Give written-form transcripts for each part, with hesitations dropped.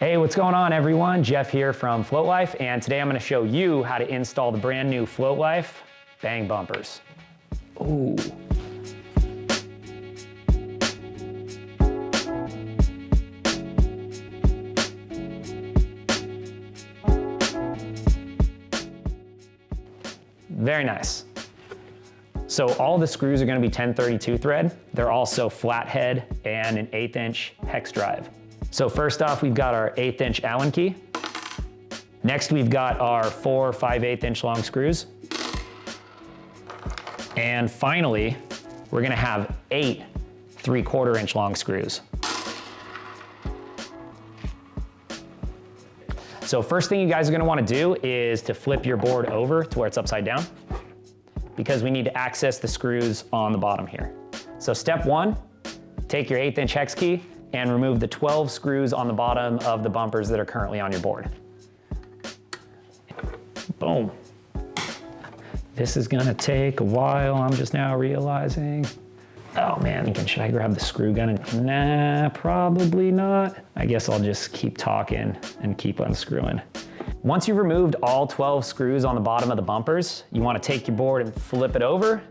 Hey, what's going on everyone? Jeff here from TheFloatLife, and today I'm going to show you how to install the brand new TheFloatLife Bang bumpers. Ooh. Very nice. So all the screws are going to be 1032 thread. They're also flathead and an 1/8 inch hex drive. So first off, we've got our 1/8 inch Allen key. Next, we've got our 4 5/8 inch long screws. And finally, we're gonna have 8 3/4 inch long screws. So first thing you guys are gonna wanna do is to flip your board over to where it's upside down, because we need to access the screws on the bottom here. So step 1, take your 1/8 inch hex key and remove the 12 screws on the bottom of the bumpers that are currently on your board. Boom. This is gonna take a while, I'm just now realizing. Oh man, should I grab the screw gun? Nah, probably not. I guess I'll just keep talking and keep unscrewing. Once you've removed all 12 screws on the bottom of the bumpers, you wanna take your board and flip it over.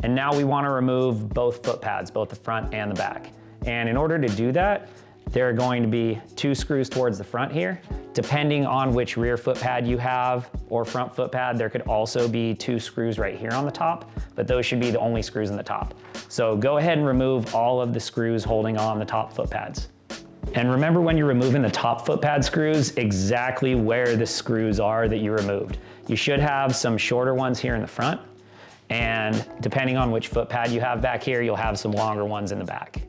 And now we wanna remove both foot pads, both the front and the back. And in order to do that, there are going to be 2 screws towards the front here. Depending on which rear foot pad you have or front foot pad, there could also be 2 screws right here on the top, but those should be the only screws in the top. So go ahead and remove all of the screws holding on the top foot pads. And remember when you're removing the top foot pad screws, exactly where the screws are that you removed. You should have some shorter ones here in the front, and depending on which foot pad you have back here, you'll have some longer ones in the back.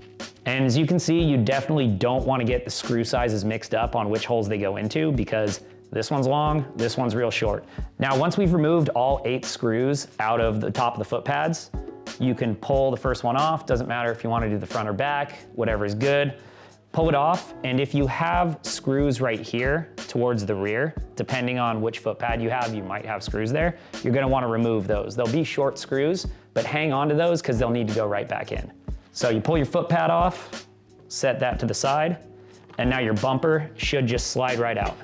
And as you can see, you definitely don't want to get the screw sizes mixed up on which holes they go into, because this one's long, this one's real short. Now, once we've removed all 8 screws out of the top of the foot pads, you can pull the first one off. Doesn't matter if you want to do the front or back, whatever is good. Pull it off, and if you have screws right here towards the rear, depending on which foot pad you have, you might have screws there, you're going to want to remove those. They'll be short screws, but hang on to those because they'll need to go right back in. So you pull your foot pad off, set that to the side, and now your bumper should just slide right out.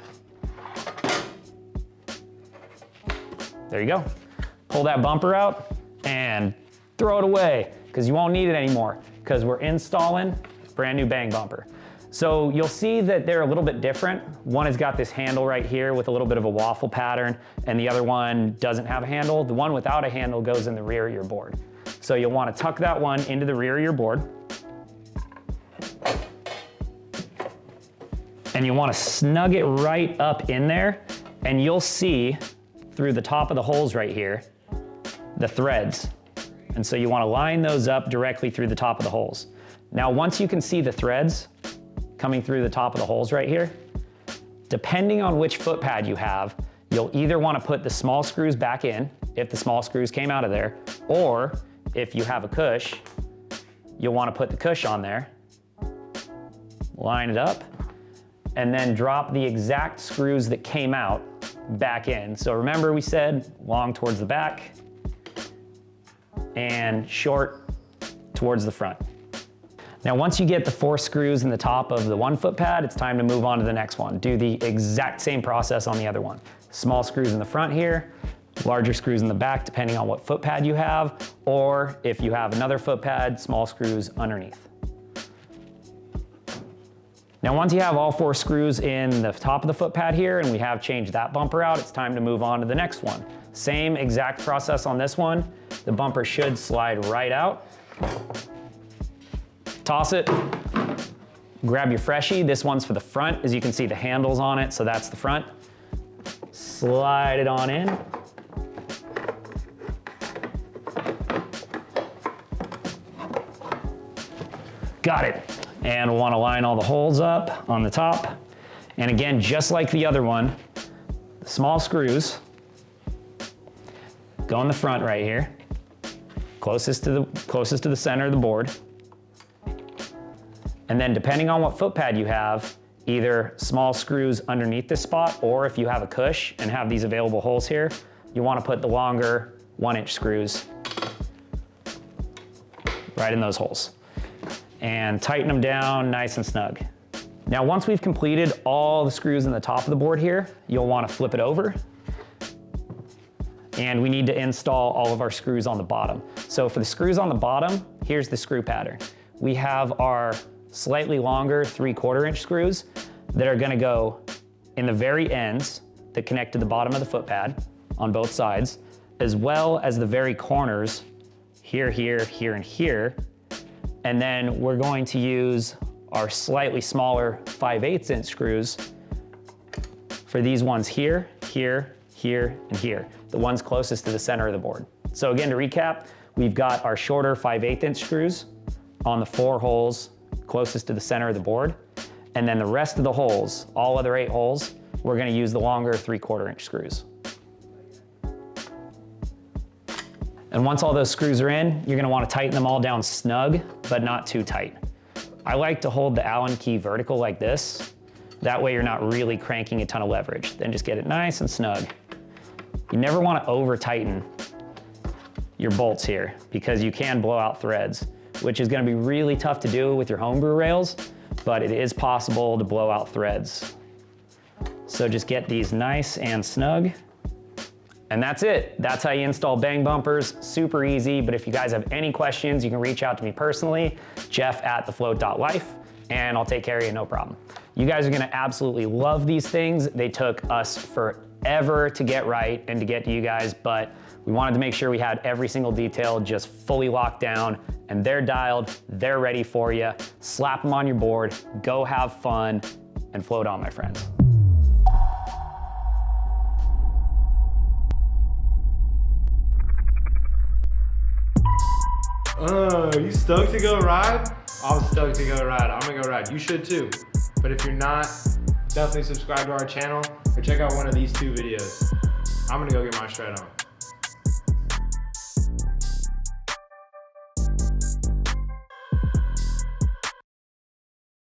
There you go. Pull that bumper out and throw it away, because you won't need it anymore, because we're installing a brand new Bang bumper. So you'll see that they're a little bit different. One has got this handle right here with a little bit of a waffle pattern, and the other one doesn't have a handle. The one without a handle goes in the rear of your board. So you'll want to tuck that one into the rear of your board. And you want to snug it right up in there, and you'll see through the top of the holes right here, the threads. And so you want to line those up directly through the top of the holes. Now, once you can see the threads coming through the top of the holes right here, depending on which foot pad you have, you'll either want to put the small screws back in, if the small screws came out of there, or if you have a cush, you'll want to put the cush on there, line it up, and then drop the exact screws that came out back in. So remember, we said long towards the back and short towards the front. Now, once you get the 4 screws in the top of the one foot pad, it's time to move on to the next one. Do the exact same process on the other one. Small screws in the front here, larger screws in the back, depending on what foot pad you have, or if you have another foot pad, small screws underneath. Now, once you have all 4 screws in the top of the foot pad here, and we have changed that bumper out, it's time to move on to the next one. Same exact process on this one. The bumper should slide right out. Toss it, grab your freshie. This one's for the front. As you can see, the handle's on it, so that's the front. Slide it on in. Got it. And we'll want to line all the holes up on the top. And again, just like the other one, the small screws go in the front right here, closest to the center of the board. And then depending on what foot pad you have, either small screws underneath this spot, or if you have a cush and have these available holes here, you want to put the longer 1-inch screws right in those holes. And tighten them down nice and snug. Now, once we've completed all the screws in the top of the board here, you'll want to flip it over. And we need to install all of our screws on the bottom. So for the screws on the bottom, here's the screw pattern. We have our slightly longer 3/4 inch screws that are gonna go in the very ends that connect to the bottom of the foot pad on both sides, as well as the very corners here, here, here, and here. And then we're going to use our slightly smaller 5/8 inch screws for these ones here, here, here, and here, the ones closest to the center of the board. So again, to recap, we've got our shorter 5/8 inch screws on the 4 holes closest to the center of the board. And then the rest of the holes, all other 8 holes, we're gonna use the longer 3/4 inch screws. And once all those screws are in, you're gonna wanna tighten them all down snug, but not too tight. I like to hold the Allen key vertical like this. That way you're not really cranking a ton of leverage. Then just get it nice and snug. You never wanna over tighten your bolts here because you can blow out threads, which is gonna be really tough to do with your homebrew rails, but it is possible to blow out threads. So just get these nice and snug. And that's it. That's how you install Bang bumpers. Super easy, but if you guys have any questions, you can reach out to me personally, Jeff at TheFloatLife, and I'll take care of you, no problem. You guys are gonna absolutely love these things. They took us forever to get right and to get to you guys, but we wanted to make sure we had every single detail just fully locked down, and they're dialed, they're ready for you. Slap them on your board, go have fun, and float on, my friends. Oh, you stoked to go ride? I'm stoked to go ride. I'm gonna go ride. You should too. But if you're not, definitely subscribe to our channel or check out one of these 2 videos. I'm gonna go get my stride on.